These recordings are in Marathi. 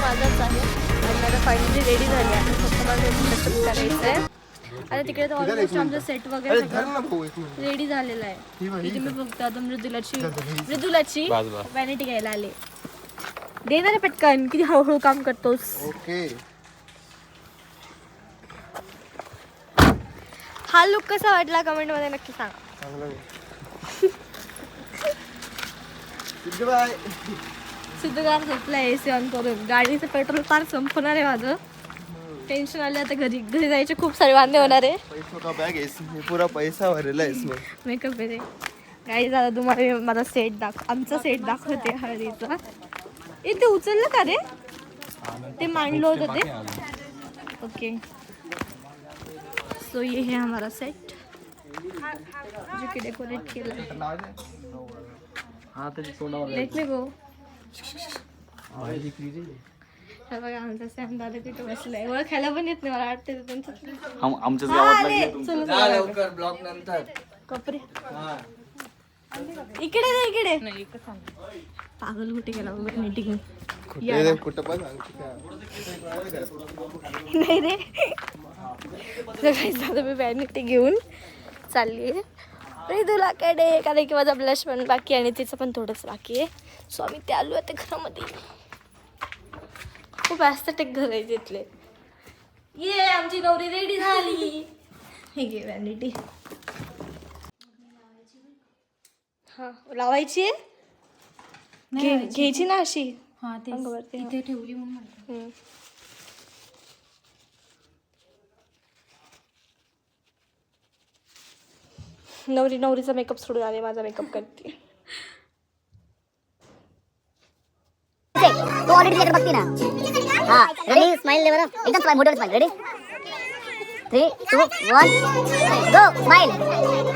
माझाच आहे आणि आता फायनली रेडी झाली आहे. फक्त मला सेटअप करायचं आहे. आता तिकडे तर ऑलमोस्ट आमचं सेट वगैरे सगळं रेडी झालेलं आहे. इथे मी बघतो आता मृदुलाची वॅनिटी घ्यायला आले. दे ना रे पटकन, किती हळूहळू काम करतोस. ओके. हा लुक कसा वाटला कमेंट मध्ये नक्की सांगा. सिद्धूगार झोपला एसी ऑन करून. गाडीचं पेट्रोल फार संपणार आहे माझं. टेन्शन आले आता. घरी जायचे खूप सारे वांदे होणार आहे. पुरा पैसा भरलेला आहे इसमें. मेकअप आहे काही झालं. तुम्हाला माझा सेट आमचा सेट दाखवते हळदीचा. ते उचललं का रे? ते मांडलं होतं ते. ओके सो ये है हमारा सेट जो कि डेकोरेट किया है. लेट मी गो. बघा आमचा सॅम दादा तिथे बसलाय. ओळखायला पण येत नाही मला वाटते त्यांचं. आमच्याच गावात ब्लॉग नंतर कपडे इकडे नाही पागल कुठे गेला मीटिंग. कुठं पण नाही रे. सगळ्यात मी वॅनिटी घेऊन चालली आहे मृदुलाकडे, कारण की माझा ब्लश पण बाकी आहे आणि तिचं पण थोडंच बाकी आहे. सो आम्ही ते आलो आहे घरामध्ये. खूप ॲस्थेटिक घर आहे तिथले. ये आमची नवरी रेडी झाली. हे घे वॅनिटी. हा लावायची आहे. घ्यायची ना अशी. इथे ठेवली म्हणून. नवरीचा मेकअप सोडून आले. माझा मेकअप करते. तू ऑलरेडी लेकर बघती ना. हां रेडी स्माइल ले बरं. एकदम स्माइल मोठं smile. Ready 3 2 1 go smile.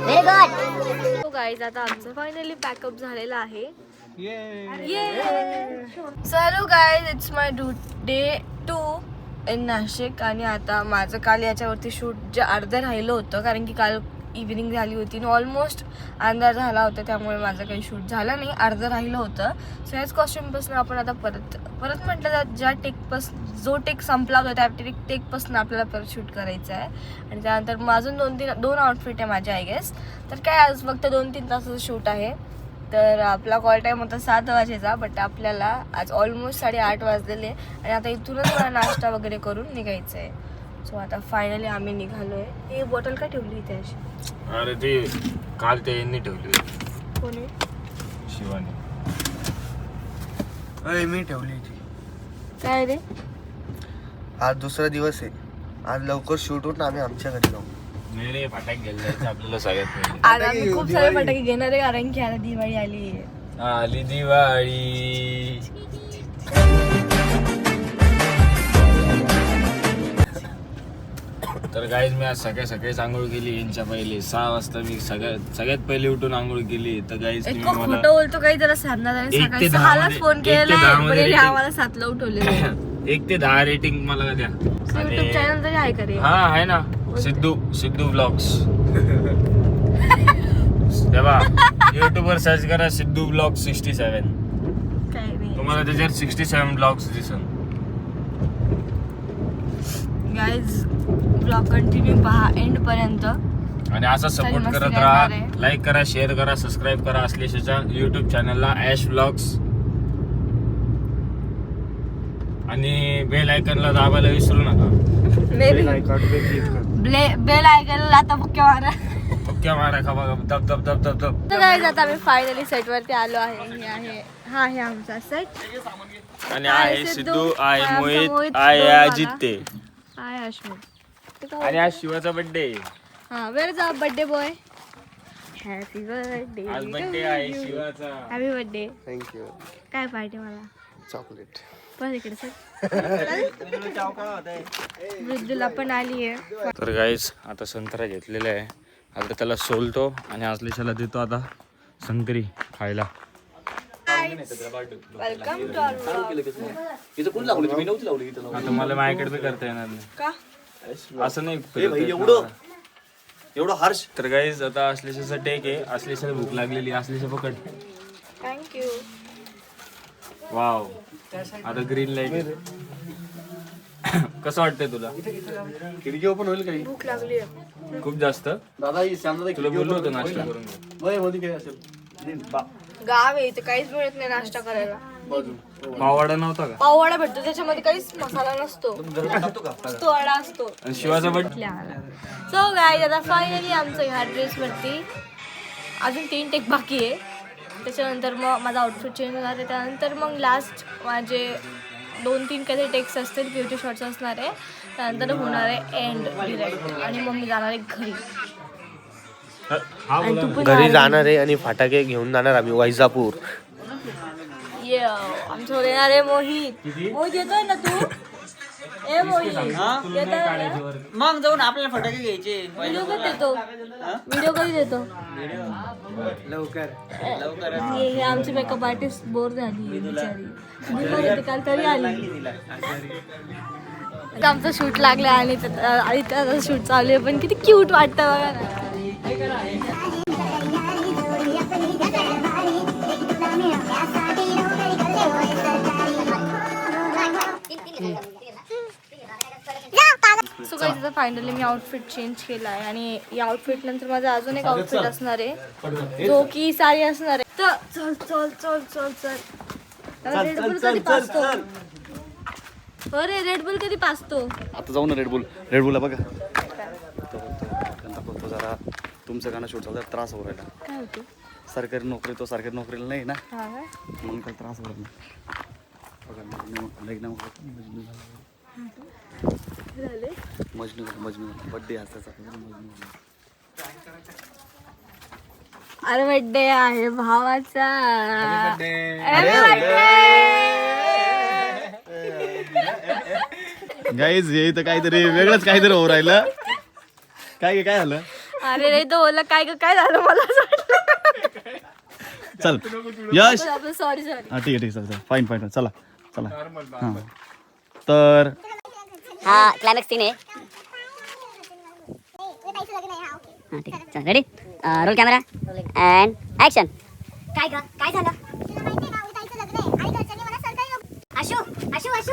Very good. So guys आता आमचं फायनली पॅकअप झालेला आहे. So guys it's my day 2 in Nashik. आणि आता माझं काल याच्यावरती शूट जे अर्धं राहिलं होतं, कारण की काल इव्हिनिंग झाली होती आणि ऑलमोस्ट अंधार झाला होता, त्यामुळे माझं काही शूट झालं नाही. अर्धं राहिलं होतं. सो याच कॉस्ट्युमपासून आपण आता परत म्हटलं तर ज्या जो टेक संपला होता त्या टेकपासून आपल्याला परत शूट करायचं आहे. आणि त्यानंतर माझं दोन आउटफिट आहे माझे आय गेस. तर काय आज फक्त 2-3 तासाचं शूट आहे. तर आपला कॉल टाईम होता 7 वाजेचा, बट आपल्याला आज ऑलमोस्ट 8:30 वाजलेले आणि आता इथूनच मला नाश्ता वगैरे करून निघायचं आहे. सो आता फायनली आम्ही निघालोय. ही बॉटल का ठेवली इथे अशी? अरे ते काल ते यांनी ठेवली. कोणी? शिवानी. अरे मी ठेवली ती. काय रे? आज दुसरा दिवस आहे. आज लवकर शूट होऊन आम्ही आमच्या घरी जाऊ. नाही रे फटाके घ्यायला जायचं आपल्याला सगळ्यात पहिले. आज आम्ही खूप सारे फटाके घेणार आहे, कारण की आता दिवाळी आली दिवाळी. तर गाईज मी आज सकाळी आंघोळ केली. यांच्या पहिले 6 वाजता मी सगळ्यात पहिले उठून आंघोळ केली. तर गाईज तुम्ही मला खोटं बोलतो काही जरा सांगणार आणि सकाळी 6लाच फोन केलेला आहे. आम्हाला 7ला उठवलेलं. 1 ते 10 रेटिंग मला द्या. युट्यूब चॅनल तरी आहे का रे? हा आहे ना, सिद्धू व्लॉग्स. तेव्हा युट्यूब वर सर्च करा सिद्धू ब्लॉग 67. काय रे तुम्हाला त्याच्यावर 67 ब्लॉग्स दिसन. गाईज ब्लॉग कंटिन्यू पहा एंड पर्यंत आणि असा सपोर्ट करत राहा. लाईक करा, शेअर करा, सबस्क्राईब करा अश्लेषाच्या युट्यूब चॅनलला ॲश व्लॉग्स. आणि बेल आयकॉनला दाबायला विसरू नका. बेल आयकॉनला आता बुक्क्या मारा खबा दब दब दब दब दब. तर गाईज आता आम्ही फायनली सेट वरती आलो आहे. हा आहे आमचा सेट. आणि आहे सिद्धू, आहे मोहित, आहे अजित, आहे अश्विन आणि आज शिवाचा बर्थडे. हा वेर जा बर्थडे बॉय. Happy birthday. आज बर्थडे आहे शिवाचा. Happy birthday. थँक्यू. काय पार्टी मला? चॉकलेट. पण इकडे सर मृदुला पण आली आहे. तर गाईज आता संत्रा घेतलेला आहे. आता त्याला सोलतो आणि आश्लेषाला देतो आता संत्री खायला. वेलकम टू आता मला माझ्याकडे बी करता येणार नाही का? असं नाही. एवढं हर्ष. तर गाईज आता आश्लेषाचा टेक आहे. आश्लेषाला भूक लागलेली. आश्लेषा पकड. थँक्यू. वाव आता ग्रीन लाईट. कसं वाटतंय तुला? खिडकी ओपन होईल काही भूक लागली खूप जास्त. दादा ही श्यामला तुला बोललो होतो नाश्ता करून घे. मध्ये काय असेल गाव आहे इथे काहीच मिळत नाही नाश्ता करायला. पाववाडा नव्हता का? पाववडा भेटतो त्याच्यामध्ये काहीच मसाला नसतो, तो वडा असतो. आणि शिवाचा बट सो गाईज आता फायनली आमचं ह्या ड्रेसवरती अजून 3 टेक बाकी आहे. त्याच्यानंतर मग माझा आउटफिट चेंज होणार आहे. त्यानंतर मग लास्ट माझे 2-3 काहीतरी टेक्स असतील, ब्युटी शॉर्ट्स असणार आहे. त्यानंतर होणार आहे एंड डिरेक्ट आणि मग मी जाणार आहे घरी. आणि तू पण घरी जाणार आहे आणि फटाके घेऊन जाणार आम्ही वैजापूर. ये आमच्यावर येणार आहे मोहित. मोहित येतोय ना तू? ए मोहित येतोय ना? मग जाऊन आपल्याला फटाके घ्यायचे. व्हिडिओ कधी देतो? व्हिडिओ कधी देतो? लवकर हे आमची मेकअप आर्टिस्ट बोर झाली बिचारी. दुपारी येते, काल तरी आली. आता आमचं शूट लागलं आणि त्याचं शूट चालू आहे. पण किती क्यूट वाटतं बघा ना. सो गाईज आता फायनली मी आउटफिट चेंज केला आहे आणि या आउटफिट नंतर माझा अजून एक आउटफिट असणार आहे जो की साडी असणार आहे. तर चल चल चल चल चल रेडबुल कधी पाचतो? अरे रेडबुल कधी पाचतो? आता जाऊ ना रेडबुलला बघा. तो जरा तुमचं गाणं शूट झालं त्रास होऊ राहिला. काय होतं? सरकारी नोकरी तो सरकारी नोकरीला नाही ना हा काय? म्हणून काही त्रास होऊ राहिला. झाले मजनू बड्डे असायचा मजनू. अरे बर्थडे आहे भावाचा. गाईज हे तर काहीतरी वेगळंच काहीतरी होऊ राहिलं. काय झालं? अरे रे तो बोलला काय काय झालं मला असं वाटलं. चल यश सॉरी सॉरी. हा ठीक आहे चल फाईन चला हां तर हा क्लायमॅक्स सीन आहे. हा ठीक आहे चल ready roll camera and action. काय ग काय झालं? आशू आशू आशू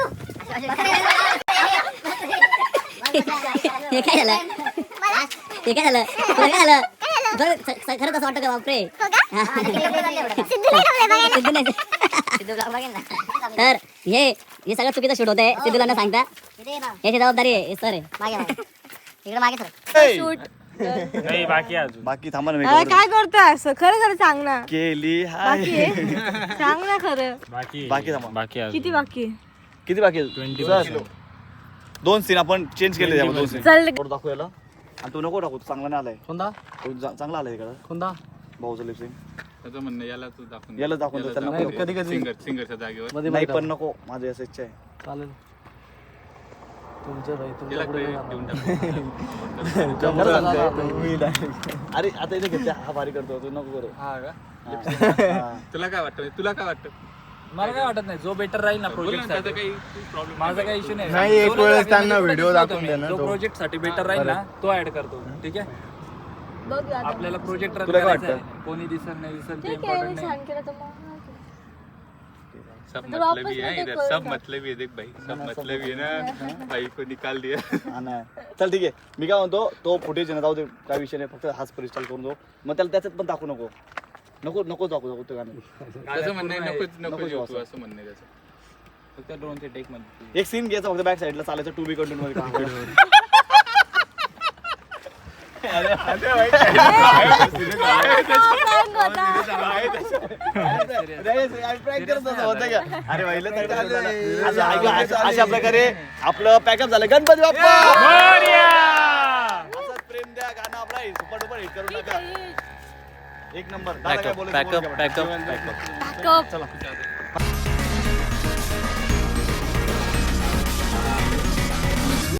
हे काय झालं? हे काय झालं? तुला काय झालं? खरंच असं वाटतं का बापरे? तर हे सगळं चुकीचं शूट होतंय. सिद्धूला न सांगता याची जबाबदारी आहे सर इकडे मागे सर. शूट बाकी अजून बाकी थांबा ना अरे मी काय करतोय असं? खरं खरं सांग ना. केली बाकी हाय. आहे? सांग ना खरं. बाकी थांबा. बाकी अजून किती बाकी आहे? किती बाकी आहे? 20%. 2 सीन आपण चेंज केले त्यामध्ये 2 सीन चल दाखवू याला. आणि तू नको टाकू तू चांगला नाही आलाय. कोणता तो चांगला आलाय इकडं कोणता भाऊचं लिप सिंग त्याचं म्हणणं याला तू दाखवून याला दाखवून दे. त्याला नको दाखवू. कधी कधी सिंगरच्या जागेवर नाही पण नको माझी असं इच्छा आहे. चालेल तुमचं भाई त्याला credit देऊन टाक. अरे आता इथे घेते हा भारी करतो तू नको करू. हा का? हा. तुला काय वाटतं मला काय वाटत नाही. जो बेटर राहील ना बोल ना, प्रोजेक्ट त्याचा साठी काही प्रॉब्लेम माझा काही इश्यू नाही. नाही, एक जो वेळेस लागेल त्यांना तो व्हिडिओ दाखवतो दाखवून मी. दे ना जो तो. प्रोजेक्ट साठी बेटर राहील ना तो ऍड करतो. ठीक आहे बघ आता. आपल्याला प्रोजेक्ट तुला काय करायचा वाटतं? आहे. कोणी दिसत नाही ते ठीक आहे इम्पॉर्टंट मी नाही. छान केलं तर मग. सब तो वापस मतलबी है नहीं इधर, कोई सब का। मतलबी है. देख भाई, सब मतलबी है ना. भाई को निकाल दिया. हा ना. चल ठीक आहे मी काय म्हणतो तो फुटेज आहे ना जाऊ दे काय विषय नाही फक्त हाच परिस्टाईल करून दो मग त्याला त्याच्यात पण दाखवू नको नको दाखवू ते गाणं. त्याचं म्हणणं आहे नको नको जेवू असं. तू, असं म्हणणं आहे त्याचं. फक्त ड्रोनचे टेक मध्ये एक सीन घ्यायचा फक्त बॅक साईडला चालायचं टू बी कंटिन्यू मध्ये काम अरे अशा प्रकारे आपलं पॅकअप झालं. गणपती बाप्पा असंच प्रेम द्या गाणं आपला सुपर डुपर हिट करून टाका. एक नंबर. दादा काय बोलायचं बोला. बॅकअप चला